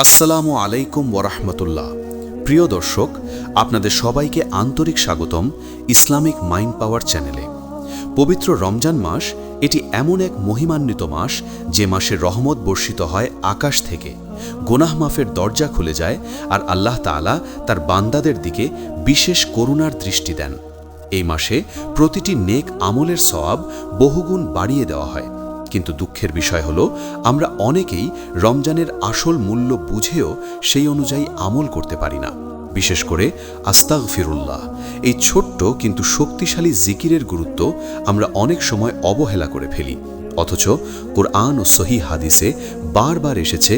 আসসালামু আলাইকুম ওরহমতুল্লাহ। প্রিয় দর্শক, আপনাদের সবাইকে আন্তরিক স্বাগতম ইসলামিক মাইন্ড পাওয়ার চ্যানেলে। পবিত্র রমজান মাস এটি এমন এক মহিমান্বিত মাস যে মাসে রহমত বর্ষিত হয় আকাশ থেকে, গুনাহ মাফের দরজা খুলে যায় আর আল্লাহ তাআলা তার বান্দাদের দিকে বিশেষ করুণার দৃষ্টি দেন। এই মাসে প্রতিটি নেক আমলের সওয়াব বহুগুণ বাড়িয়ে দেওয়া হয়। কিন্তু দুঃখের বিষয় হলো, আমরা অনেকেই রমজানের আসল মূল্য বুঝেও সেই অনুযায়ী আমল করতে পারি না। বিশেষ করে আস্তাগফিরুল্লাহ, এই ছোট্ট কিন্তু শক্তিশালী জিকিরের গুরুত্ব আমরা অনেক সময় অবহেলা করে ফেলি। অথচ কুরআন ও সহিহ হাদিসে বারবার এসেছে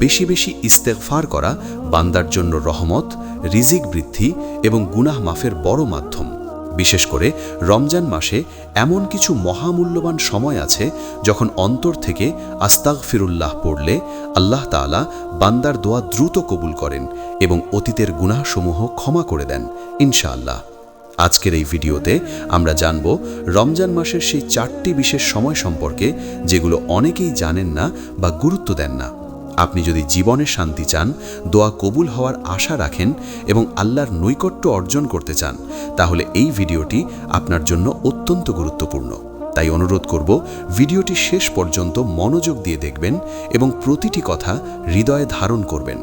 বেশি বেশি ইস্তেগফার করা বান্দার জন্য রহমত, রিজিক বৃদ্ধি এবং গুনাহ মাফের বড় মাধ্যম। বিশেষ করে রমজান মাসে এমন কিছু মহামূল্যবান সময় আছে যখন অন্তর থেকে আস্তাগফিরুল্লাহ পড়লে আল্লাহ তাআলা বান্দার দোয়া দ্রুত কবুল করেন এবং অতীতের গুনাহসমূহ ক্ষমা করে দেন ইনশাআল্লাহ। আজকের এই ভিডিওতে আমরা জানব রমজান মাসের সেই 4টি বিশেষ সময় সম্পর্কে যেগুলো অনেকেই জানেন না বা গুরুত্ব দেন না। আপনি যদি জীবনে শান্তি চান, দোয়া কবুল হওয়ার আশা রাখেন এবং আল্লাহর নৈকট্য অর্জন করতে চান, তাহলে এই ভিডিওটি আপনার জন্য অত্যন্ত গুরুত্বপূর্ণ। তাই অনুরোধ করব, ভিডিওটি শেষ পর্যন্ত মনোযোগ দিয়ে দেখবেন এবং প্রতিটি কথা হৃদয়ে ধারণ করবেন।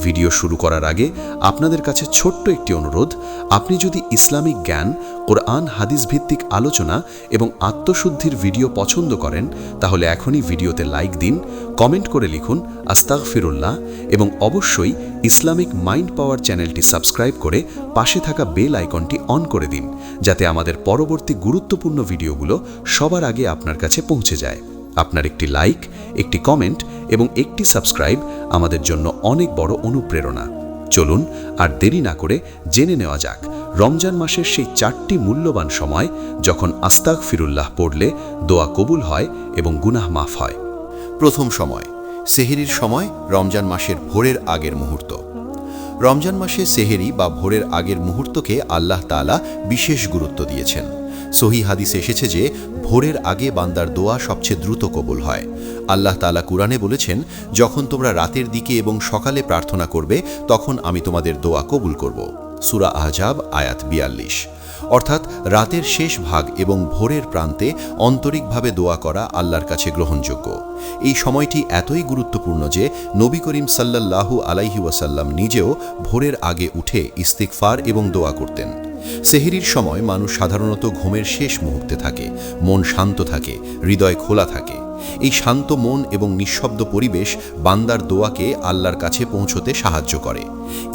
ভিডিও শুরু করার আগে আপনাদের কাছে ছোট্ট একটি অনুরোধ, আপনি যদি ইসলামিক জ্ঞান, কোরআন হাদিস ভিত্তিক আলোচনা এবং আত্মশুদ্ধির ভিডিও পছন্দ করেন, তাহলে এখনই ভিডিওতে লাইক দিন, কমেন্ট করে লিখুন আস্তাগফিরুল্লাহ এবং অবশ্যই ইসলামিক মাইন্ড পাওয়ার চ্যানেলটি সাবস্ক্রাইব করে পাশে থাকা বেল আইকনটি অন করে দিন, যাতে আমাদের পরবর্তী গুরুত্বপূর্ণ ভিডিওগুলো সবার আগে আপনার কাছে পৌঁছে যায়। আপনার একটি লাইক, একটি কমেন্ট এবং একটি সাবস্ক্রাইব আমাদের জন্য অনেক বড় অনুপ্রেরণা। চলুন আর দেরি না করে জেনে নেওয়া যাক রমজান মাসের সেই 4টি মূল্যবান সময় যখন আস্তাগফিরুল্লাহ পড়লে দোয়া কবুল হয় এবং গুনাহ মাফ হয়। প্রথম সময়, সেহরির সময়, রমজান মাসের ভোরের আগের মুহূর্ত। রমজান মাসে সেহরি বা ভোরের আগের মুহূর্তকে আল্লাহ তাআলা বিশেষ গুরুত্ব দিয়েছেন। সহিহ হাদিসে এসেছে যে ভোরের আগে বান্দার দোয়া সবচেয়ে দ্রুত কবুল হয়। আল্লাহ তাআলা কুরআনে বলেছেন, যখন তোমরা রাতের দিকে এবং সকালে প্রার্থনা করবে, তখন আমি তোমাদের দোয়া কবুল করব। সূরা আহজাব আয়াত 42। অর্থাৎ রাতের শেষ ভাগ এবং ভোরের প্রান্তে আন্তরিকভাবে দোয়া করা আল্লাহর কাছে গ্রহণযোগ্য। এই সময়টি এতই গুরুত্বপূর্ণ যে নবী করিম সাল্লাল্লাহু আলাইহি ওয়াসাল্লাম নিজেও ভোরের আগে উঠে ইস্তিগফার এবং দোয়া করতেন। সেহরির সময় মানুষ সাধারণত ঘুমের শেষ মুহূর্তে থাকে, মন শান্ত থাকে, হৃদয় খোলা থাকে। এই শান্ত মন এবং নিঃশব্দ পরিবেশ বান্দার দোয়াকে আল্লাহর কাছে পৌঁছতে সাহায্য করে।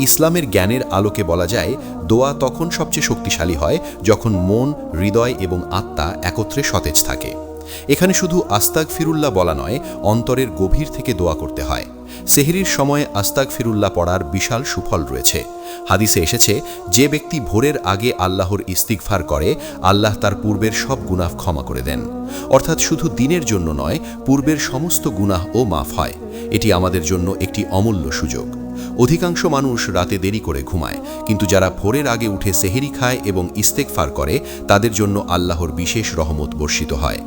ইসলামের জ্ঞানের আলোকে বলা যায়, দোয়া তখন সবচেয়ে শক্তিশালী হয় যখন মন, হৃদয় এবং আত্মা একত্রে সতেজ থাকে। এখানে শুধু আস্তাগফিরুল্লাহ বলা নয়, অন্তরের গভীর থেকে দোয়া করতে হয়। সেহরির সময় আস্তাগফিরুল্লাহ পড়ার বিশাল সুফল রয়েছে। হাদিসে এসেছে, যে ব্যক্তি ভোরের আগে আল্লাহর ইস্তিগফার করে, আল্লাহ তার পূর্বের সব গুনাহ ক্ষমা করে দেন। অর্থাৎ শুধু দিনের জন্য নয়, পূর্বের সমস্ত গুনাহ ও মাফ হয়। এটি আমাদের জন্য একটি অমূল্য সুযোগ। অধিকাংশ মানুষ রাতে দেরি করে ঘুমায়, কিন্তু যারা ভোরের আগে উঠে সেহরি খায় এবং ইস্তেগফার করে, তাদের জন্য আল্লাহর বিশেষ রহমত বর্ষিত হয়।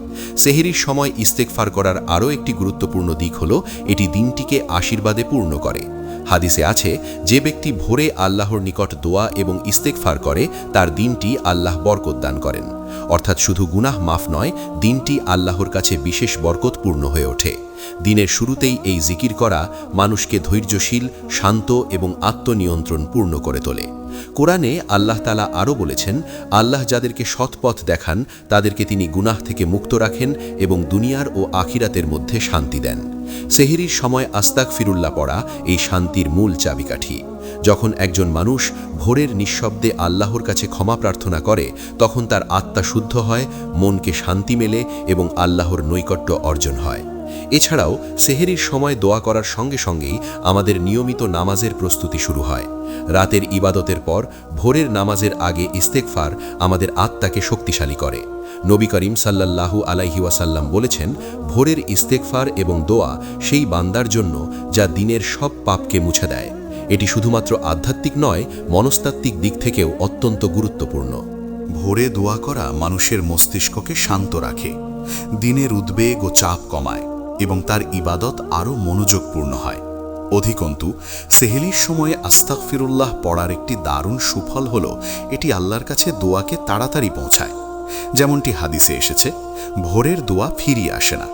সেহরির সময় ইস্তেগফার করার আরও একটি গুরুত্বপূর্ণ দিক হল, এটি দিনটিকে আশীর্বাদে পূর্ণ করে। হাদিসে আছে, যে ব্যক্তি ভোরে আল্লাহর নিকট দোয়া এবং ইস্তেগফার করে, তার দিনটি আল্লাহ বরকত দান করেন। অর্থাৎ শুধু গুনাহ মাফ নয়, দিনটি আল্লাহর কাছে বিশেষ বরকতপূর্ণ হয়ে ওঠে। দিনের শুরুতেই এই জিকির করা মানুষকে ধৈর্যশীল, শান্ত এবং আত্মনিয়ন্ত্রণ পূর্ণ করে তোলে। কোরআনে আল্লাহ তাআলা আরও বলেছেন, আল্লাহ যাদেরকে সৎপথ দেখান, তাদেরকে তিনি গুনাহ থেকে মুক্ত রাখেন এবং দুনিয়ার ও আখিরাতের মধ্যে শান্তি দেন। সেহরির সময় আস্তাগফিরুল্লাহ পড়া এই শান্তির মূল চাবিকাঠি। যখন একজন মানুষ ভোরের নিঃশব্দে আল্লাহর কাছে ক্ষমা প্রার্থনা করে, তখন তার আত্মা শুদ্ধ হয়, মনকে শান্তি মেলে এবং আল্লাহর নৈকট্য অর্জন হয়। এছাড়াও সেহরির সময় দোয়া করার সঙ্গে সঙ্গেই আমাদের নিয়মিত নামাজের প্রস্তুতি শুরু হয়। রাতের ইবাদতের পর ভোরের নামাজের আগে ইস্তেগফার আমাদের আত্মাকে শক্তিশালী করে। নবী করিম সাল্লাল্লাহু আলাইহি ওয়াসাল্লাম বলেছেন, ভোরের ইস্তেগফার এবং দোয়া সেই বান্দার জন্য যা দিনের সব পাপকে মুছে দেয়। এটি শুধুমাত্র আধ্যাত্মিক নয়, মনস্তাত্ত্বিক দিক থেকেও অত্যন্ত গুরুত্বপূর্ণ। ভোরে দোয়া করা মানুষের মস্তিষ্ককে শান্ত রাখে, দিনের উদ্বেগ ও চাপ কমায় এবং তার ইবাদত আরও মনোযোগপূর্ণ হয়। অধিকন্তু সেহেরির সময়ে আস্তাগফিরুল্লাহ পড়ার একটি দারুণ সুফল হল এটি আল্লাহর কাছে দোয়াকে তাড়াতাড়ি পৌঁছায়। যেমনটি হাদিসে এসেছে, ভোরের দোয়া ফিরিয়ে আসে না,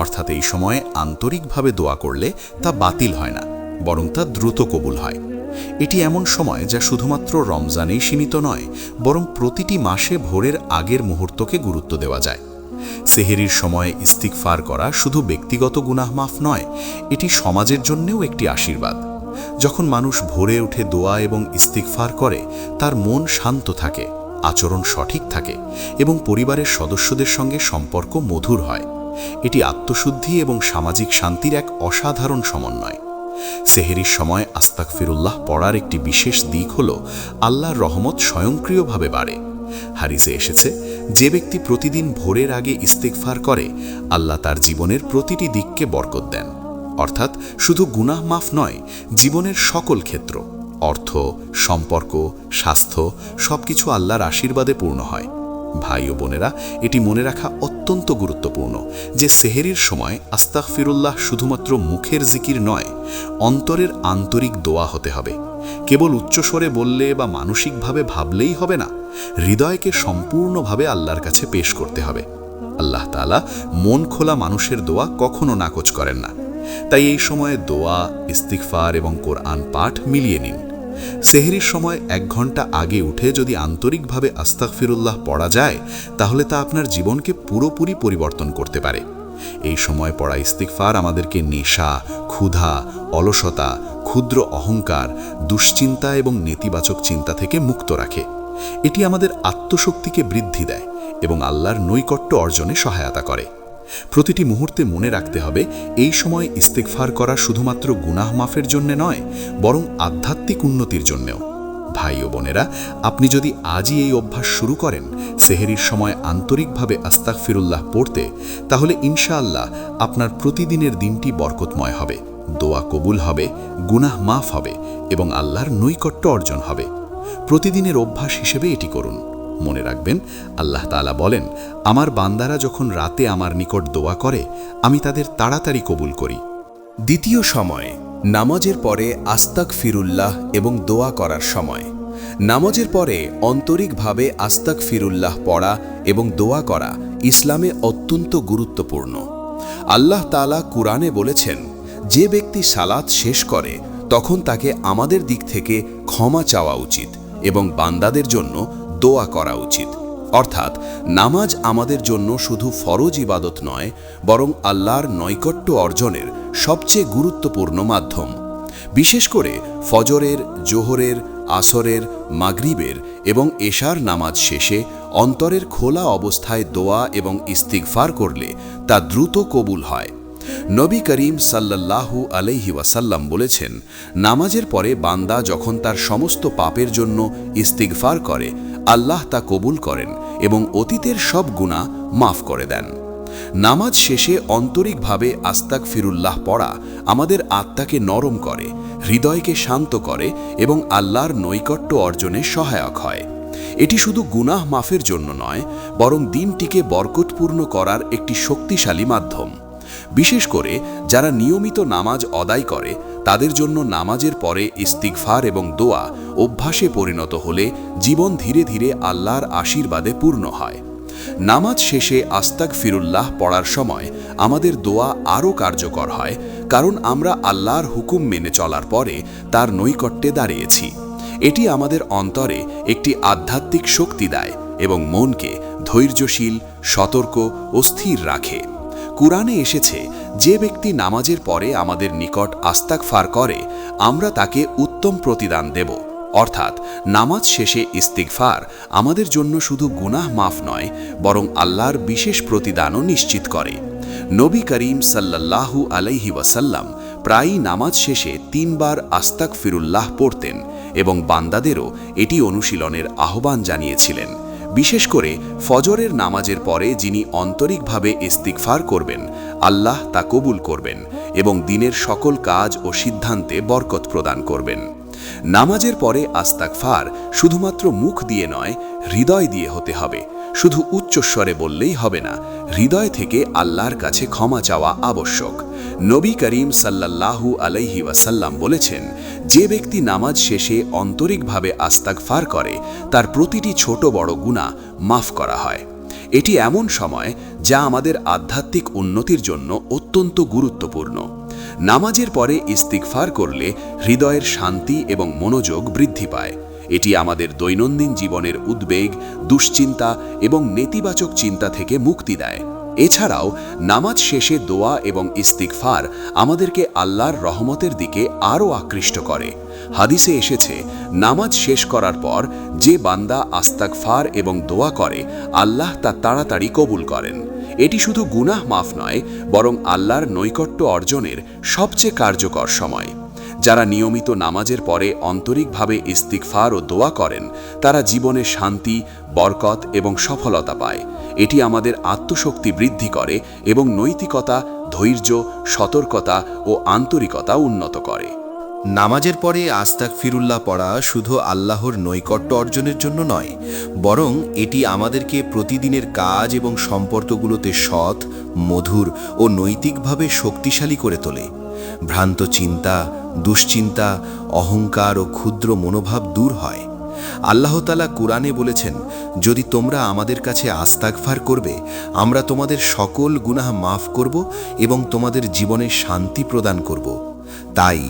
অর্থাৎ এই সময়ে আন্তরিকভাবে দোয়া করলে তা বাতিল হয় না, বরং তা দ্রুত কবুল হয়। এটি এমন সময় যা শুধুমাত্র রমজানেই সীমিত নয়, বরং প্রতিটি মাসে ভোরের আগের মুহূর্তকে গুরুত্ব দেওয়া যায়। সেহেরির সময়ে ইস্তিগফার করা শুধু ব্যক্তিগত গুনাহ মাফ নয়, এটি সমাজের জন্যও একটি আশীর্বাদ। যখন মানুষ ভোরে উঠে দোয়া এবং ইস্তিগফার করে, তার মন শান্ত থাকে, আচরণ সঠিক থাকে এবং পরিবারের সদস্যদের সঙ্গে সম্পর্ক মধুর হয়। এটি আত্মশুদ্ধি এবং সামাজিক শান্তির এক অসাধারণ সমন্বয়। সেহেরির সময় আস্তাগফিরুল্লাহ পড়ার একটি বিশেষ দিক হল আল্লাহর রহমত স্বয়ংক্রিয়ভাবে বাড়ে। হাদিসে এসেছে, যে ব্যক্তি প্রতিদিন ভোরের আগে ইস্তিগফার করে, আল্লাহ তার জীবনের প্রতিটি দিককে বরকত দেন। অর্থাৎ শুধু গুনাহ মাফ নয়, জীবনের সকল ক্ষেত্র, অর্থ, সম্পর্ক, স্বাস্থ্য সবকিছু আল্লাহর আশীর্বাদে পূর্ণ হয়। ভাই ও বোনেরা, এটি মনে রাখা অত্যন্ত গুরুত্বপূর্ণ যে সেহেরির সময় আস্তাগফিরুল্লাহ শুধুমাত্র মুখের জিকির নয়, অন্তরের আন্তরিক দোয়া হতে হবে। কেবল উচ্চস্বরে বললে বা মানসিকভাবে ভাবলেই হবে না, হৃদয়কে সম্পূর্ণভাবে আল্লাহর কাছে পেশ করতে হবে। আল্লাহ তাআলা মন খোলা মানুষের দোয়া কখনো নাকচ করেন না। তাই এই সময়ে দোয়া, ইস্তিগফার এবং কোরআন পাঠ মিলিয়ে নিন। সেহরির সময় 1 ঘন্টা আগে উঠে যদি আন্তরিকভাবে আস্তাগফিরুল্লাহ পড়া যায়, তাহলে তা আপনার জীবনকে পুরোপুরি পরিবর্তন করতে পারে। এই সময় পড়া ইস্তিগফার আমাদেরকে নেশা, ক্ষুধা, অলসতা, ক্ষুদ্র অহংকার, দুশ্চিন্তা এবং নেতিবাচক চিন্তা থেকে মুক্ত রাখে। এটি আমাদের আত্মশক্তিকে বৃদ্ধি দেয় এবং আল্লাহর নৈকট্য অর্জনে সহায়তা করে। প্রতিটি মুহূর্তে মনে রাখতে হবে, এই সময় ইস্তিগফার করা শুধুমাত্র গুনাহ মাফের জন্য নয়, বরং আধ্যাত্মিক উন্নতির জন্যও। ভাই ও বোনেরা, আপনি যদি আজই এই অভ্যাস শুরু করেন, সেহরির সময় আন্তরিকভাবে আস্তাগফিরুল্লাহ পড়তে, তাহলে ইনশাআল্লাহ আপনার প্রতিদিনের দিনটি বরকতময় হবে, দোয়া কবুল হবে, গুনাহ মাফ হবে এবং আল্লাহর নৈকট্য অর্জন হবে। প্রতিদিনের অভ্যাস হিসেবে এটি করুন। মনে রাখবেন, আল্লাহ তাআলা বলেন, আমার বান্দারা যখন রাতে আমার নিকট দোয়া করে, আমি তাদের তাড়াতাড়ি কবুল করি। দ্বিতীয় সময়, নামাজের পরে আস্তাগফিরুল্লাহ এবং দোয়া করার সময়। নামাজের পরে আন্তরিকভাবে আস্তাগফিরুল্লাহ পড়া এবং দোয়া করা ইসলামে অত্যন্ত গুরুত্বপূর্ণ। আল্লাহ তাআলা কুরআনে বলেছেন, যে ব্যক্তি সালাত শেষ করে তখন তাকে আমাদের দিক থেকে ক্ষমা চাওয়া উচিত এবং বান্দাদের জন্য দোয়া করা উচিত। অর্থাৎ নামাজ আমাদের জন্য শুধু ফরজ ইবাদত নয়, বরং আল্লাহর নৈকট্য অর্জনের সবচেয়ে গুরুত্বপূর্ণ মাধ্যম। বিশেষ করে ফজরের, জোহরের, আসরের, মাগরিবের এবং এশার নামাজ শেষে অন্তরের খোলা অবস্থায় দোয়া এবং ইস্তিগফার করলে তা দ্রুত কবুল হয়। নবী করিম সাল্লাল্লাহু আলাইহি ওয়াসাল্লাম বলেছেন, নামাজের পরে বান্দা যখন তার সমস্ত পাপের জন্য ইস্তিগফার করে, আল্লাহ তা কবুল করেন এবং অতীতের সব গুনাহ মাফ করে দেন। নামাজ শেষে আন্তরিকভাবে আস্তাগফিরুল্লাহ পড়া আমাদের আত্মাকে নরম করে, হৃদয়কে শান্ত করে এবং আল্লাহর নৈকট্য অর্জনে সহায়ক হয়। এটি শুধু গুনাহ মাফের জন্য নয়, বরং দিনটিকে বরকতপূর্ণ করার একটি শক্তিশালী মাধ্যম। বিশেষ করে যারা নিয়মিত নামাজ আদায় করে, তাদের জন্য নামাজের পরে ইস্তিগফার এবং দোয়া অভ্যাসে পরিণত হলে জীবন ধীরে ধীরে আল্লাহর আশীর্বাদে পূর্ণ হয়। নামাজ শেষে আস্তাগফিরুল্লাহ পড়ার সময় আমাদের দোয়া আরও কার্যকর হয়, কারণ আমরা আল্লাহর হুকুম মেনে চলার পরে তার নৈকট্যে দাঁড়িয়েছি। এটি আমাদের অন্তরে একটি আধ্যাত্মিক শক্তি দেয় এবং মনকে ধৈর্যশীল, সতর্ক ও স্থির রাখে। কুরআনে এসেছে, যে ব্যক্তি নামাজের পরে আমাদের নিকট আস্তাগফার করে, আমরা তাকে উত্তম প্রতিদান দেব। অর্থাৎ নামাজ শেষে ইস্তিগফার আমাদের জন্য শুধু গুনাহ মাফ নয়, বরং আল্লাহর বিশেষ প্রতিদানও নিশ্চিত করে। নবী করিম সাল্লাল্লাহু আলাইহি ওয়াসাল্লাম প্রায়ই নামাজ শেষে 3 বার আস্তাগফিরুল্লাহ পড়তেন এবং বান্দাদেরও এটি অনুশীলনের আহ্বান জানিয়েছিলেন। বিশেষ করে ফজরের নামাজের পরে যিনি আন্তরিকভাবে ইস্তিগফার করবেন, আল্লাহ তা কবুল করবেন এবং দিনের সকল কাজ ও সিদ্ধান্তে বরকত প্রদান করবেন। নামাজের পরে আস্তাগফার শুধুমাত্র মুখ দিয়ে নয়, হৃদয় দিয়ে হতে হবে। শুধু উচ্চস্বরে বললেই হবে না, হৃদয় থেকে আল্লাহর কাছে ক্ষমা চাওয়া আবশ্যক। নবী করিম সাল্লাল্লাহু আলাইহি ওয়াসাল্লাম বলেছেন, যে ব্যক্তি নামাজ শেষে আন্তরিকভাবে ইস্তিগফার করে তার প্রতিটি ছোট বড় গুনাহ মাফ করা হয়। এটি এমন সময় যা আমাদের আধ্যাত্মিক উন্নতির জন্য অত্যন্ত গুরুত্বপূর্ণ। নামাজের পরে ইস্তিগফার করলে হৃদয়ের শান্তি এবং মনোযোগ বৃদ্ধি পায়। এটি আমাদের দৈনন্দিন জীবনের উদ্বেগ, দুশ্চিন্তা এবং নেতিবাচক চিন্তা থেকে মুক্তি দেয়। এছাড়াও নামাজ শেষে দোয়া এবং ইস্তিগফার আমাদেরকে আল্লাহর রহমতের দিকে আরও আকৃষ্ট করে। হাদিসে এসেছে, নামাজ শেষ করার পর যে বান্দা ইস্তিগফার এবং দোয়া করে আল্লাহ তা তাড়াতাড়ি কবুল করেন। এটি শুধু গুনাহ মাফ নয়, বরং আল্লাহর নৈকট্য অর্জনের সবচেয়ে কার্যকর সময়। যারা নিয়মিত নামাজের পরে আন্তরিকভাবে ইস্তিগফার ও দোয়া করেন তারা জীবনে শান্তি, বরকত এবং সফলতা পায়। এটি আমাদের আত্মশক্তি বৃদ্ধি করে এবং নৈতিকতা, ধৈর্য, সতর্কতা ও আন্তরিকতা উন্নত করে। নামাজের পরে আস্তাগফিরুল্লাহ পড়া শুধু আল্লাহর নৈকট্য অর্জনের জন্য নয়, বরং এটি আমাদেরকে প্রতিদিনের কাজ এবং সম্পর্কগুলোতে সৎ, মধুর ও নৈতিকভাবে শক্তিশালী করে তোলে। ভ্রান্ত চিন্তা, দুশ্চিন্তা, অহংকার ও ক্ষুদ্র মনোভাব দূর হয়। আল্লাহ তাআলা কুরআনে বলেছেন, যদি তোমরা আমাদের কাছে ইস্তিগফার করবে, আমরা তোমাদের সকল গুনাহ মাফ করব এবং তোমাদের জীবনে শান্তি প্রদান করব। তাই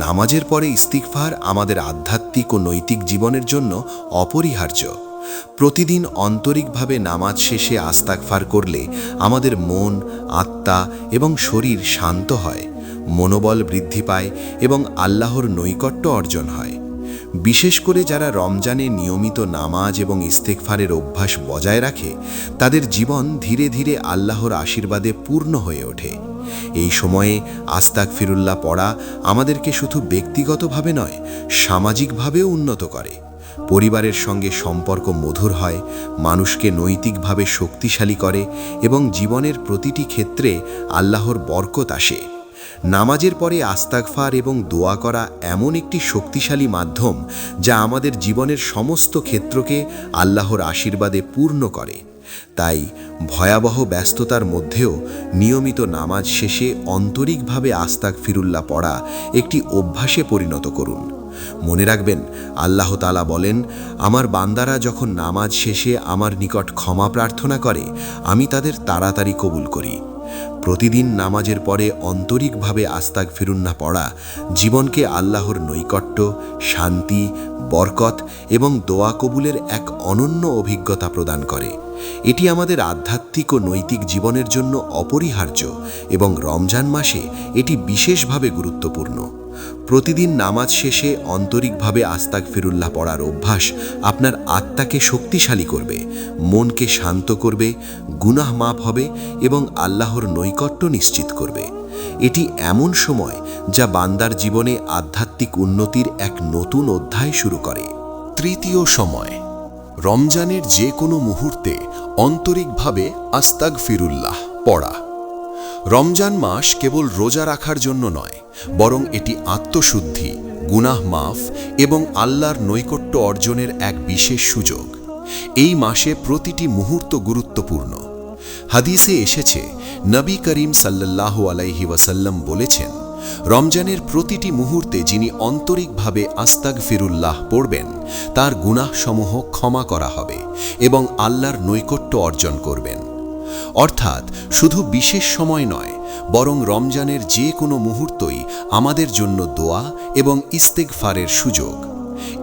নামাজের পরে ইস্তিগফার আমাদের আধ্যাত্মিক ও নৈতিক জীবনের জন্য অপরিহার্য। প্রতিদিন আন্তরিকভাবে নামাজ শেষে ইস্তিগফার করলে আমাদের মন, আত্মা এবং শরীর শান্ত হয়, মনোবল বৃদ্ধি পায় এবং আল্লাহর নৈকট্য অর্জন হয়। বিশেষ করে যারা রমজানে নিয়মিত নামাজ এবং ইস্তিগফারের অভ্যাস বজায় রাখে, তাদের জীবন ধীরে ধীরে আল্লাহর আশীর্বাদে পূর্ণ হয়ে ওঠে। এই সময়ে আস্তাগফিরুল্লাহ পড়া আমাদেরকে শুধু ব্যক্তিগতভাবে নয়, সামাজিকভাবেও উন্নত করে। পরিবারের সঙ্গে সম্পর্ক মধুর হয়, মানুষকে নৈতিকভাবে শক্তিশালী করে এবং জীবনের প্রতিটি ক্ষেত্রে আল্লাহর বরকত আসে। নামাজের পরে ইস্তিগফার এবং দোয়া করা এমন একটি শক্তিশালী মাধ্যম যা আমাদের জীবনের সমস্ত ক্ষেত্রকে আল্লাহর আশীর্বাদে পূর্ণ করে। তাই ভয়াবহ ব্যস্ততার মধ্যেও নিয়মিত নামাজ শেষে আন্তরিকভাবে ইস্তিগফারুল্লাহ পড়া একটি অভ্যাসে পরিণত করুন। মনে রাখবেন, আল্লাহ তাআলা বলেন, আমার বান্দারা যখন নামাজ শেষে আমার নিকট ক্ষমা প্রার্থনা করে, আমি তাদের তাড়াতাড়ি কবুল করি। প্রতিদিন নামাজের পরে আন্তরিকভাবে ইস্তিগফারুল্লাহ পড়া জীবনকে আল্লাহর নৈকট্য, শান্তি, বরকত এবং দোয়া কবুলের এক অনন্য অভিজ্ঞতা প্রদান করে। এটি আমাদের আধ্যাত্মিক ও নৈতিক জীবনের জন্য অপরিহার্য এবং রমজান মাসে এটি বিশেষভাবে গুরুত্বপূর্ণ। প্রতিদিন নামাজ শেষে আন্তরিকভাবে ইস্তিগফারুল্লাহ পড়ার অভ্যাস আপনার আত্মাকে শক্তিশালী করবে, মনকে শান্ত করবে, গুনাহ মাফ হবে এবং আল্লাহর নৈকট্য নিশ্চিত করবে। এটি এমন সময় যা বান্দার জীবনে আধ্যাত্মিক উন্নতির এক নতুন অধ্যায় শুরু করে। তৃতীয় সময়, রমজানের যে কোনো মুহূর্তে আন্তরিকভাবে ইস্তিগফারুল্লাহ পড়া। রমজান মাস কেবল রোজা রাখার জন্য নয়, বরং এটি আত্মশুদ্ধি, গুনাহ মাফ এবং আল্লাহর নৈকট্য অর্জনের এক বিশেষ সুযোগ। এই মাসে প্রতিটি মুহূর্ত গুরুত্বপূর্ণ। হাদিসে এসেছে, নবী করিম সাল্লাল্লাহু আলাইহি ওয়াসাল্লাম বলেছেন, রমজানের প্রতিটি মুহূর্তে যিনি আন্তরিকভাবে ইস্তিগফারুল্লাহ পড়বেন, তার গুনাহসমূহ ক্ষমা করা হবে এবং আল্লাহর নৈকট্য অর্জন করবেন। অর্থাৎ শুধু বিশেষ সময় নয়, বরং রমজানের যে কোনো মুহূর্তই আমাদের জন্য দোয়া এবং ইস্তিগফারের সুযোগ।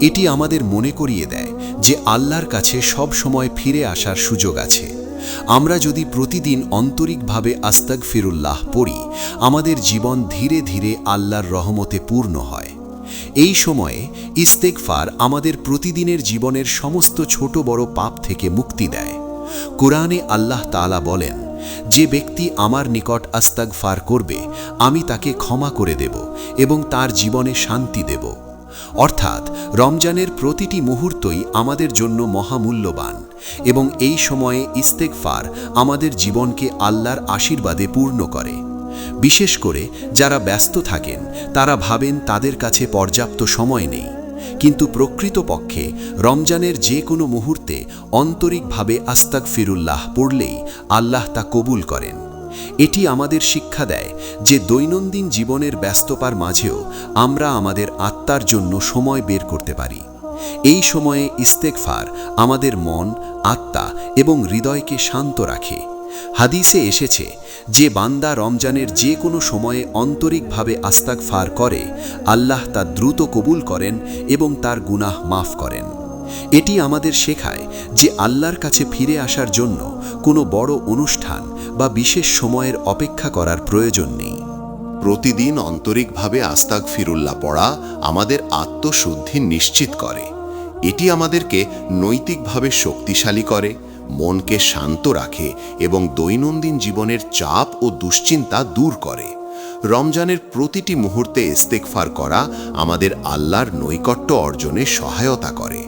এটি আমাদের মনে করিয়ে দেয় যে আল্লাহর কাছে সব সময় ফিরে আসার সুযোগ আছে। আমরা যদি প্রতিদিন আন্তরিকভাবে ইস্তিগফারুল্লাহ পড়ি, আমাদের জীবন ধীরে ধীরে আল্লাহর রহমতে পূর্ণ হয়। এই সময়ে ইস্তিগফার আমাদের প্রতিদিনের জীবনের সমস্ত ছোট বড় পাপ থেকে মুক্তি দেয়। কুরআনে আল্লাহ তাআলা বলেন, যে ব্যক্তি আমার নিকট ইস্তিগফার করবে, আমি তাকে ক্ষমা করে দেব এবং তার জীবনে শান্তি দেব। অর্থাৎ রমজানের প্রতিটি মুহূর্তই আমাদের জন্য মহামূল্যবান এবং এই সময়ে ইস্তিগফার আমাদের জীবনকে আল্লাহর আশীর্বাদে পূর্ণ করে। বিশেষ করে যারা ব্যস্ত থাকেন, তারা ভাবেন তাদের কাছে পর্যাপ্ত সময় নেই, কিন্তু প্রকৃতপক্ষে রমজানের যে কোনো মুহূর্তে আন্তরিকভাবে ইস্তিগফারুল্লাহ পড়লেই আল্লাহ তা কবুল করেন। এটি আমাদের শিক্ষা দেয় যে দৈনন্দিন জীবনের ব্যস্ততার মাঝেও আমরা আমাদের আত্মার জন্য সময় বের করতে পারি। এই সময়ে ইস্তেগফার আমাদের মন, আত্মা এবং হৃদয়কে শান্ত রাখে। হাদিসে এসেছে, যে বান্দা রমজানের যে কোনো সময়ে আন্তরিকভাবে ইস্তেগফার করে, আল্লাহ তা দ্রুত কবুল করেন এবং তার গুনাহ মাফ করেন। এটি আমাদের শেখায় যে আল্লাহর কাছে ফিরে আসার জন্য কোনো বড় অনুষ্ঠান বা বিশেষ সময়ের অপেক্ষা করার প্রয়োজন নেই। প্রতিদিন আন্তরিকভাবে আস্তাগফিরুল্লাহ পড়া আমাদের আত্মশুদ্ধি নিশ্চিত করে। এটি আমাদেরকে নৈতিকভাবে শক্তিশালী করে, মনকে শান্ত রাখে এবং দৈনন্দিন জীবনের চাপ ও দুশ্চিন্তা দূর করে। রমজানের প্রতিটি মুহূর্তে ইস্তেগফার করা আমাদের আল্লাহর নৈকট্য অর্জনে সহায়তা করে।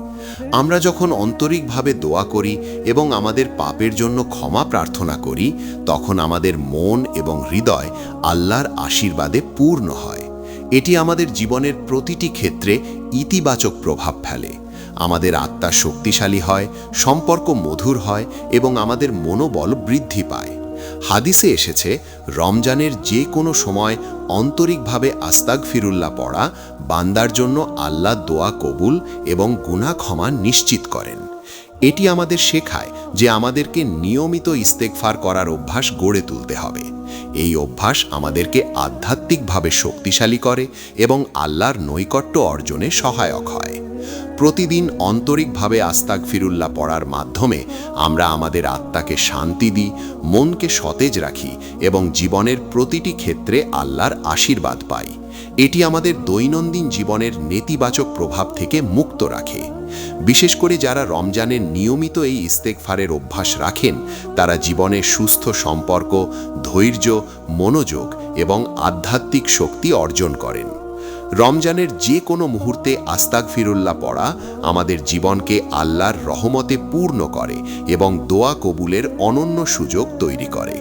আমরা যখন আন্তরিকভাবে দোয়া করি এবং আমাদের পাপের জন্য ক্ষমা প্রার্থনা করি, তখন আমাদের মন এবং হৃদয় আল্লাহর আশীর্বাদে পূর্ণ হয়। এটি আমাদের জীবনের প্রতিটি ক্ষেত্রে ইতিবাচক প্রভাব ফেলে। আমাদের আত্মা শক্তিশালী হয়, সম্পর্ক মধুর হয় এবং আমাদের মনোবল বৃদ্ধি পায়। হাদিসে এসেছে, রমজানের যে কোনো সময় আন্তরিকভাবে আস্তাগফিরুল্লাহ পড়া বান্দার জন্য আল্লাহ দোয়া কবুল এবং গুনাহ ক্ষমা নিশ্চিত করেন। এটি আমাদের শেখায় যে আমাদেরকে নিয়মিত ইস্তেগফার করার অভ্যাস গড়ে তুলতে হবে। এই অভ্যাস আমাদেরকে আধ্যাত্মিকভাবে শক্তিশালী করে এবং আল্লাহর নৈকট্য অর্জনে সহায়ক হয়। প্রতিদিন আন্তরিকভাবে আস্তাগফিরুল্লাহ পড়ার মাধ্যমে আমরা আমাদের আত্মাকে শান্তি দিই, মনকে সতেজ রাখি এবং জীবনের প্রতিটি ক্ষেত্রে আল্লাহর আশীর্বাদ পাই। এটি আমাদের দৈনন্দিন জীবনের নেতিবাচক প্রভাব থেকে মুক্ত রাখে। বিশেষ করে যারা রমজানের নিয়মিত এই ইস্তেগফারের অভ্যাস রাখেন, তারা জীবনে সুস্থ সম্পর্ক, ধৈর্য, মনোযোগ এবং আধ্যাত্মিক শক্তি অর্জন করেন। রমজানের যে কোনো মুহূর্তে আস্তাগফিরুল্লাহ পড়া আমাদের জীবনকে আল্লাহর রহমতে পূর্ণ করে এবং দোয়া কবুলের অনন্য সুযোগ তৈরি করে।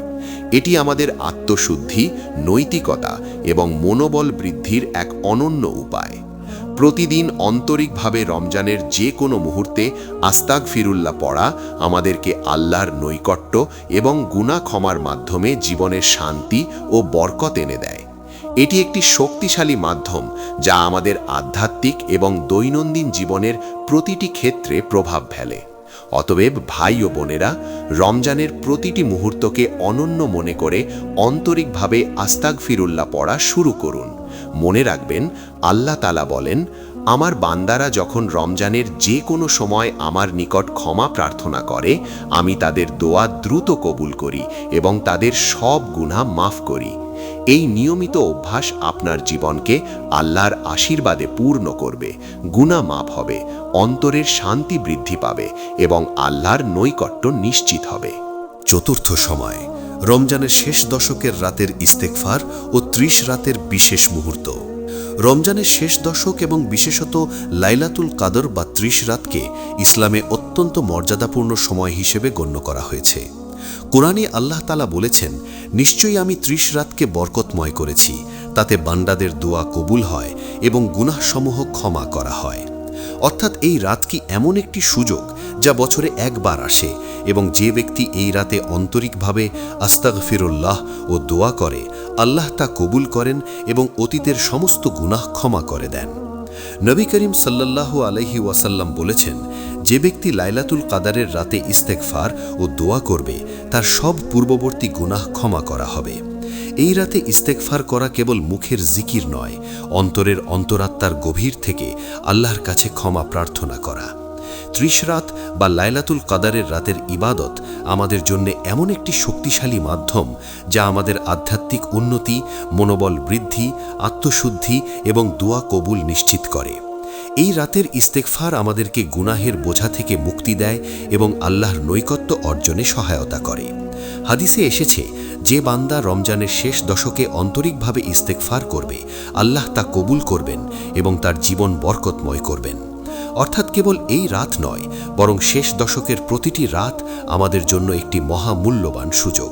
এটি আমাদের আত্মশুদ্ধি, নৈতিকতা এবং মনোবল বৃদ্ধির এক অনন্য উপায়। প্রতিদিন আন্তরিকভাবে রমজানের যে কোনো মুহূর্তে আস্তাগফিরুল্লাহ পড়া আমাদেরকে আল্লাহর নৈকট্য এবং গুনাহ ক্ষমার মাধ্যমে জীবনের শান্তি ও বরকত এনে দেয়। এটি একটি শক্তিশালী মাধ্যম যা আমাদের আধ্যাত্মিক এবং দৈনন্দিন জীবনের প্রতিটি ক্ষেত্রে প্রভাব ফেলে। অতএব ভাই ও বোনেরা, রমজানের প্রতিটি মুহূর্তকে অনন্য মনে করে আন্তরিকভাবে আস্তাগফিরুল্লাহ পড়া শুরু করুন। মনে রাখবেন, আল্লাহ তাআলা বলেন, আমার বান্দারা যখন রমজানের যে কোনো সময় আমার নিকট ক্ষমা প্রার্থনা করে, আমি তাদের দোয়া দ্রুত কবুল করি এবং তাদের সব গুনাহ মাফ করি। এই নিয়মিত অভ্যাস আপনার জীবনকে আল্লাহর আশীর্বাদে পূর্ণ করবে, গুনাহ মাফ হবে, অন্তরের শান্তি বৃদ্ধি পাবে এবং আল্লাহর নৈকট্য নিশ্চিত হবে। চতুর্থ সময়, রমজানের শেষ দশকের রাতের ইস্তেগফার ও 30 রাতের বিশেষ মুহূর্ত। রমজানের শেষ দশক এবং বিশেষত লাইলাতুল কাদর বা 30 রাতকে ইসলামে অত্যন্ত মর্যাদাপূর্ণ সময় হিসেবে গণ্য করা হয়েছে। কোরআনে আল্লাহ তাআলা বলেছেন, নিশ্চয়ই আমি 30 রাতকে বরকতময় করেছি, তাতে বান্দাদের দোয়া কবুল হয় এবং গুনাহসমূহ ক্ষমা করা হয়। অর্থাৎ এই রাত কি এমন একটি সুযোগ যা বছরে একবার আসে এবং যে ব্যক্তি এই রাতে আন্তরিকভাবে আস্তাগফিরুল্লাহ ও দোয়া করে, আল্লাহ তা কবুল করেন এবং অতীতের সমস্ত গুনাহ ক্ষমা করে দেন। নবী করিম সাল্লাল্লাহু আলাইহি ওয়াসাল্লাম বলেছেন, যে ব্যক্তি লাইলাতুল কাদারের রাতে ইস্তেগফার ও দোয়া করবে, তার সব পূর্ববর্তী গুনাহ ক্ষমা করা হবে। এই রাতে ইস্তেগফার করা কেবল মুখের জিকির নয়, অন্তরের অন্তরাত্মার গভীর থেকে আল্লাহর কাছে ক্ষমা প্রার্থনা করা। 30 রাত বা লাইলাতুল কাদারের রাতের ইবাদত আমাদের জন্য এমন একটি শক্তিশালী মাধ্যম যা আমাদের আধ্যাত্মিক উন্নতি, মনোবল বৃদ্ধি, আত্মশুদ্ধি এবং দোয়া কবুল নিশ্চিত করে। এই রাতের ইস্তেগফার আমাদেরকে গুনাহের বোঝা থেকে মুক্তি দেয় এবং আল্লাহর নৈকট্য অর্জনে সহায়তা করে। হাদিসে এসেছে, যে বান্দা রমজানের শেষ দশকে আন্তরিকভাবে ইস্তেগফার করবে, আল্লাহ তা কবুল করবেন এবং তার জীবন বরকতময় করবেন। অর্থাৎ কেবল এই রাত নয়, বরং শেষ দশকের প্রতিটি রাত আমাদের জন্য একটি মহামূল্যবান সুযোগ।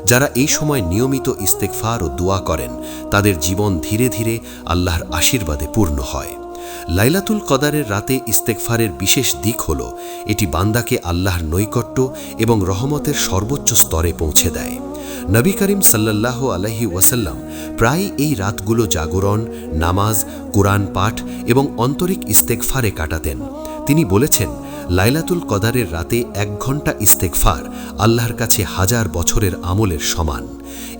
যারা এই সময় নিয়মিত ইস্তেগফার ও দোয়া করেন, তাদের জীবন ধীরে ধীরে আল্লাহর আশীর্বাদে পূর্ণ হয়। লাইলাতুল কদরের রাতে ইস্তেগফারের বিশেষ দিক হল এটি বান্দাকে আল্লাহর নৈকট্য এবং রহমতের সর্বোচ্চ স্তরে পৌঁছে দেয়। নবী করিম সাল্লাল্লাহু আলাইহি ওয়াসাল্লাম প্রায় এই রাতগুলো জাগরণ, নামাজ, কুরআন পাঠ এবং আন্তরিক ইস্তেগফারে কাটাতেন। তিনি বলেছেন, লাইলাতুল কদরের রাতে 1 ঘন্টা ইস্তেগফার আল্লাহর কাছে 1000 বছরের আমলের সমান।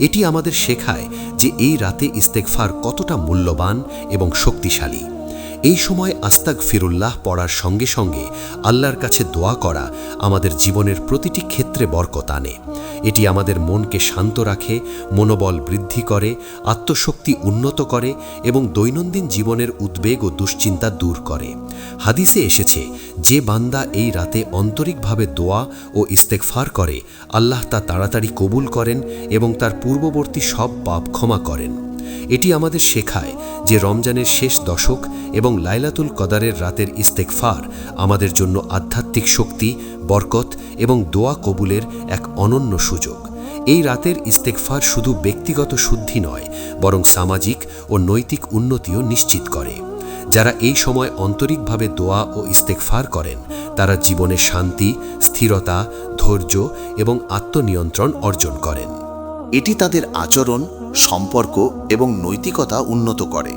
এটি আমাদের শেখায় যে এই রাতে ইস্তেগফার কতটা মূল্যবান এবং শক্তিশালী। এই সময় আস্তাগফিরুল্লাহ পড়ার সঙ্গে সঙ্গে আল্লাহর কাছে দোয়া করা আমাদের জীবনের প্রতিটি ক্ষেত্রে বরকত আনে। এটি আমাদের মনকে শান্ত রাখে, মনোবল বৃদ্ধি করে, আত্মশক্তি উন্নত করে এবং দৈনন্দিন জীবনের উদ্বেগ ও দুশ্চিন্তা দূর করে। হাদিসে এসেছে, যে বান্দা এই রাতে আন্তরিকভাবে দোয়া ও ইস্তেগফার করে, আল্লাহ তা তাড়াতাড়ি কবুল করেন এবং তার পূর্ববর্তী সব পাপ ক্ষমা করেন। এটি আমাদের শেখায় যে রমজানের শেষ দশক এবং লাইলাতুল কদরের রাতের ইস্তেগফার আমাদের জন্য আধ্যাত্মিক শক্তি, বরকত এবং দোয়া কবুলের এক অনন্য সুযোগ। এই রাতের ইস্তেগফার শুধু ব্যক্তিগত শুদ্ধি নয়, বরং সামাজিক ও নৈতিক উন্নতিও নিশ্চিত করে। যারা এই সময় আন্তরিকভাবে দোয়া ও ইস্তেগফার করেন, তারা জীবনে শান্তি, স্থিরতা, ধৈর্য এবং আত্মনিয়ন্ত্রণ অর্জন করেন। এটি তাদের আচরণ, সম্পর্ক এবং নৈতিকতা উন্নত করে।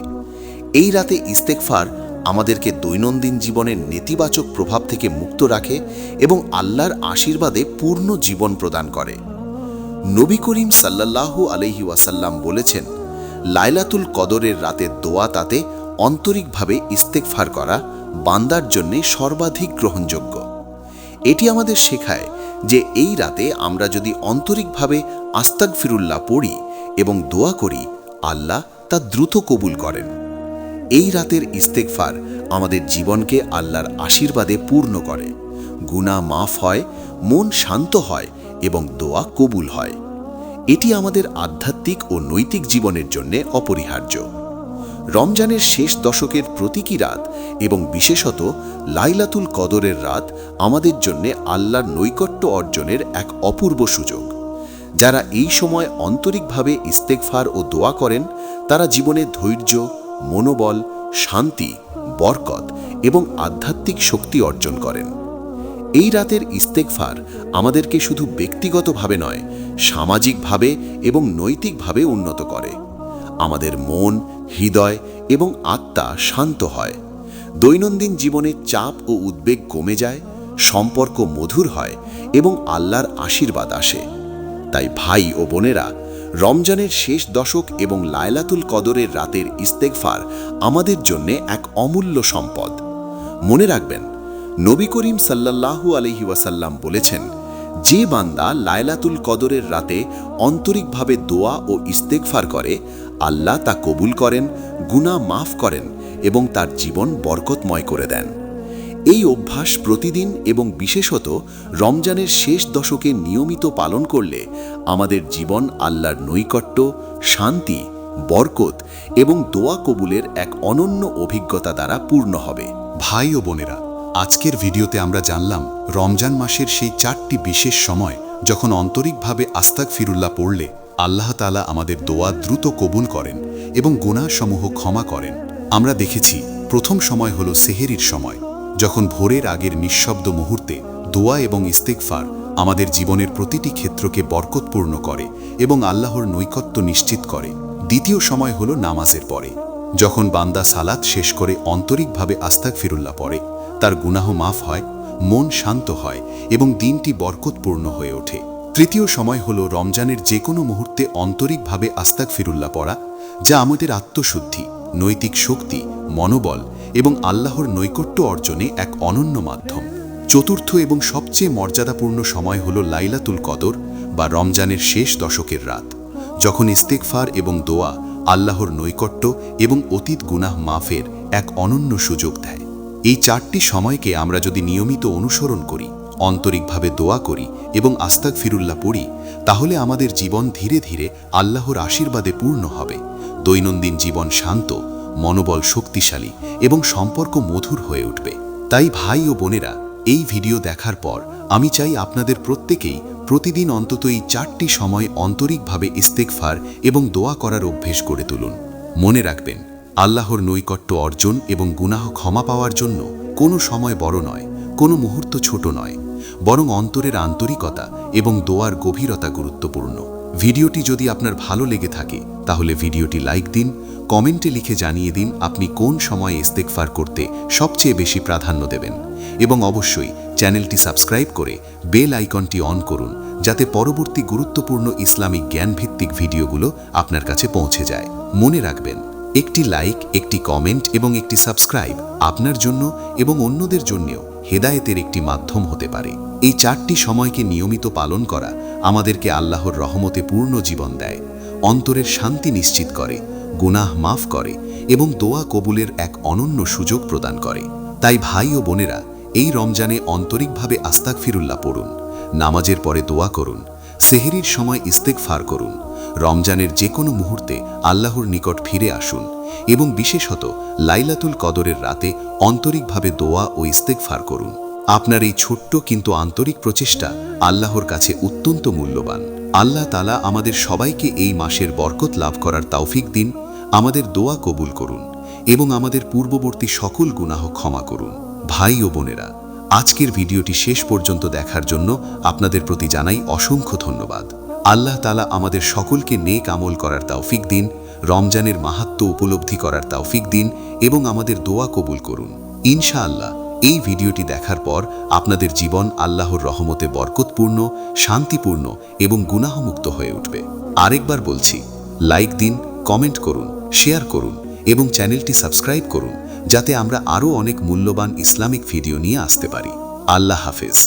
এই রাতে ইস্তেগফার আমাদেরকে দৈনন্দিন জীবনের নেতিবাচক প্রভাব থেকে মুক্ত রাখে এবং আল্লাহর আশীর্বাদে পূর্ণ জীবন প্রদান করে। নবী করিম সাল্লাল্লাহু আলাইহি ওয়াসাল্লাম বলেছেন, লাইলাতুল কদরের রাতের দোয়া তাতে আন্তরিকভাবে ইস্তেগফার করা বান্দার জন্য সর্বাধিক গ্রহণযোগ্য। এটি আমাদের শেখায় যে এই রাতে আমরা যদি আন্তরিকভাবে আস্তাগফিরুল্লাহ পড়ি এবং দোয়া করি, আল্লাহ তা দ্রুত কবুল করেন। এই রাতের ইস্তেগফার আমাদের জীবনকে আল্লাহর আশীর্বাদে পূর্ণ করে, গুনাহ মাফ হয়, মন শান্ত হয় এবং দোয়া কবুল হয়। এটি আমাদের আধ্যাত্মিক ও নৈতিক জীবনের জন্য অপরিহার্য। রমজানের শেষ দশকের প্রতীকী রাত এবং বিশেষত লাইলাতুল কদরের রাত আমাদের জন্য আল্লাহর নৈকট্য অর্জনের এক অপূর্ব সুযোগ। যারা এই সময় আন্তরিকভাবে ইস্তেগফার ও দোয়া করেন, তারা জীবনে ধৈর্য, মনোবল, শান্তি, বরকত এবং আধ্যাত্মিক শক্তি অর্জন করেন। এই রাতের ইস্তেগফার আমাদেরকে শুধু ব্যক্তিগতভাবে নয়, সামাজিকভাবে এবং নৈতিকভাবে উন্নত করে। আমাদের মন, হৃদয় এবং আত্মা শান্ত হয়, দৈনন্দিন জীবনে চাপ ও উদ্বেগ কমে যায়, সম্পর্ক মধুর হয় এবং আল্লাহর আশীর্বাদ আসে। তাই ভাই ও বোনেরা, রমজানের শেষ দশক এবং লাইলাতুল কদরের রাতের ইস্তেগফার আমাদের জন্য এক অমূল্য সম্পদ। মনে রাখবেন, নবী করিম সাল্লাল্লাহু আলাইহি ওয়াসাল্লাম বলেছেন, যে বান্দা লাইলাতুল কদরের রাতে আন্তরিকভাবে দোয়া ও ইস্তেগফার করে, আল্লাহ তা কবুল করেন, গুনাহ মাফ করেন এবং তার জীবন বরকতময় করে দেন। এই অভ্যাস প্রতিদিন এবং বিশেষত রমজানের শেষ দশকে নিয়মিত পালন করলে আমাদের জীবন আল্লাহর নৈকট্য, শান্তি, বরকত এবং দোয়া কবুলের এক অনন্য অভিজ্ঞতা দ্বারা পূর্ণ হবে। ভাই ও বোনেরা, আজকের ভিডিওতে আমরা জানলাম রমজান মাসের সেই 4টি বিশেষ সময় যখন আন্তরিকভাবে আস্তাগফিরুল্লাহ পড়লে আল্লাহ তাআলা আমাদের দোয়া দ্রুত কবুল করেন এবং গুনাহসমূহ ক্ষমা করেন। আমরা দেখেছি প্রথম সময় হলো সেহেরির সময়, যখন ভোরের আগের নিঃশব্দ মুহূর্তে দোয়া এবং ইস্তেগফার আমাদের জীবনের প্রতিটি ক্ষেত্রকে বরকতপূর্ণ করে এবং আল্লাহর নৈকট্য নিশ্চিত করে। দ্বিতীয় সময় হলো নামাজের পরে, যখন বান্দা সালাত শেষ করে আন্তরিকভাবে আস্তাগফিরুল্লাহ পড়ে, তার গুনাহ মাফ হয়, মন শান্ত হয় এবং দিনটি বরকতপূর্ণ হয়ে ওঠে। তৃতীয় সময় হলো রমজানের যে কোনো মুহূর্তে আন্তরিকভাবে আস্তাগফিরুল্লাহ পড়া, যা আমাদের আত্মশুদ্ধি, নৈতিক শক্তি, মনোবল এবং আল্লাহর নৈকট্য অর্জনে এক অনন্য মাধ্যম। চতুর্থ এবং সবচেয়ে মর্যাদাপূর্ণ সময় হলো লাইলাতুল কদর বা রমজানের শেষ দশকের রাত, যখন ইস্তেগফার এবং দোয়া আল্লাহর নৈকট্য এবং অতীত গুনাহ মাফের এক অনন্য সুযোগ দেয়। এই 4টি সময়কে আমরা যদি নিয়মিত অনুসরণ করি, আন্তরিকভাবে দোয়া করি এবং আস্তাগফিরুল্লাহ পড়ি, তাহলে আমাদের জীবন ধীরে ধীরে আল্লাহর আশীর্বাদে পূর্ণ হবে, দৈনন্দিন জীবন শান্ত, মনোবল শক্তিশালী এবং সম্পর্ক মধুর হয়ে উঠবে। তাই ভাই ও বোনেরা, এই ভিডিও দেখার পর আমি চাই আপনাদের প্রত্যেকেই প্রতিদিন অন্তত এই 4টি সময় আন্তরিকভাবে ইস্তেগফার এবং দোয়া করার অভ্যেস গড়ে তুলুন। মনে রাখবেন, আল্লাহর নৈকট্য অর্জন এবং গুনাহ ক্ষমা পাওয়ার জন্য কোনো সময় বড় নয়, কোনো মুহূর্ত ছোট নয়, বরং অন্তরের আন্তরিকতা এবং দোয়ার গভীরতা গুরুত্বপূর্ণ। ভিডিওটি যদি আপনার ভালো লেগে থাকে তাহলে ভিডিওটি লাইক দিন, কমেন্টে লিখে জানিয়ে দিন আপনি কোন সময়ে ইস্তেগফার করতে সবচেয়ে বেশি প্রাধান্য দেবেন, এবং অবশ্যই চ্যানেলটি সাবস্ক্রাইব করে বেল আইকনটি অন করুন যাতে পরবর্তী গুরুত্বপূর্ণ ইসলামিক জ্ঞানভিত্তিক ভিডিওগুলো আপনার কাছে পৌঁছে যায়। মনে রাখবেন, একটি লাইক, একটি কমেন্ট এবং একটি সাবস্ক্রাইব আপনার জন্য এবং অন্যদের জন্যও হেদায়েতের একটি মাধ্যম হতে পারে। এই 4টি সময়কে নিয়মিত পালন করা আমাদেরকে আল্লাহর রহমতে পূর্ণ জীবন দেয়, অন্তরের শান্তি নিশ্চিত করে, গুনাহ মাফ করে এবং দোয়া কবুলের এক অনন্য সুযোগ প্রদান করে। তাই ভাই ও বোনেরা, এই রমজানে আন্তরিকভাবে আস্তাগফিরুল্লাহ পড়ুন, নামাজের পরে দোয়া করুন, সেহরির সময় ইস্তেগফার করুন, রমজানের যে কোনো মুহূর্তে আল্লাহর নিকট ফিরে আসুন এবং বিশেষত লাইলাতুল কদরের রাতে আন্তরিকভাবে দোয়া ও ইস্তেগফার করুন। আপনার এই ছোট্ট কিন্তু আন্তরিক প্রচেষ্টা আল্লাহর কাছে অত্যন্ত মূল্যবান। আল্লাহ তাআলা আমাদের সবাইকে এই মাসের বরকত লাভ করার তৌফিক দিন, আমাদের দোয়া কবুল করুন এবং আমাদের পূর্ববর্তী সকল গুনাহ ক্ষমা করুন। ভাই ও বোনেরা, আজকের ভিডিওটি শেষ পর্যন্ত দেখার জন্য আপনাদের প্রতি জানাই অসংখ্য ধন্যবাদ। আল্লাহ তাআলা আমাদের সকলকে নেক আমল করার তৌফিক দিন, রমজানের মাহাত্ম্য উপলব্ধি করার তৌফিক দিন এবং আমাদের দোয়া কবুল করুন। ইনশাআল্লাহ এই ভিডিওটি দেখার পর আপনাদের জীবন আল্লাহর রহমতে বরকতপূর্ণ, শান্তিপূর্ণ এবং গুনাহমুক্ত হয়ে উঠবে। আরেকবার বলছি, লাইক দিন, কমেন্ট করুন, শেয়ার করুন এবং চ্যানেলটি সাবস্ক্রাইব করুন যাতে আমরা আরও অনেক মূল্যবান ইসলামিক ভিডিও নিয়ে আসতে পারি। আল্লাহ হাফেজ।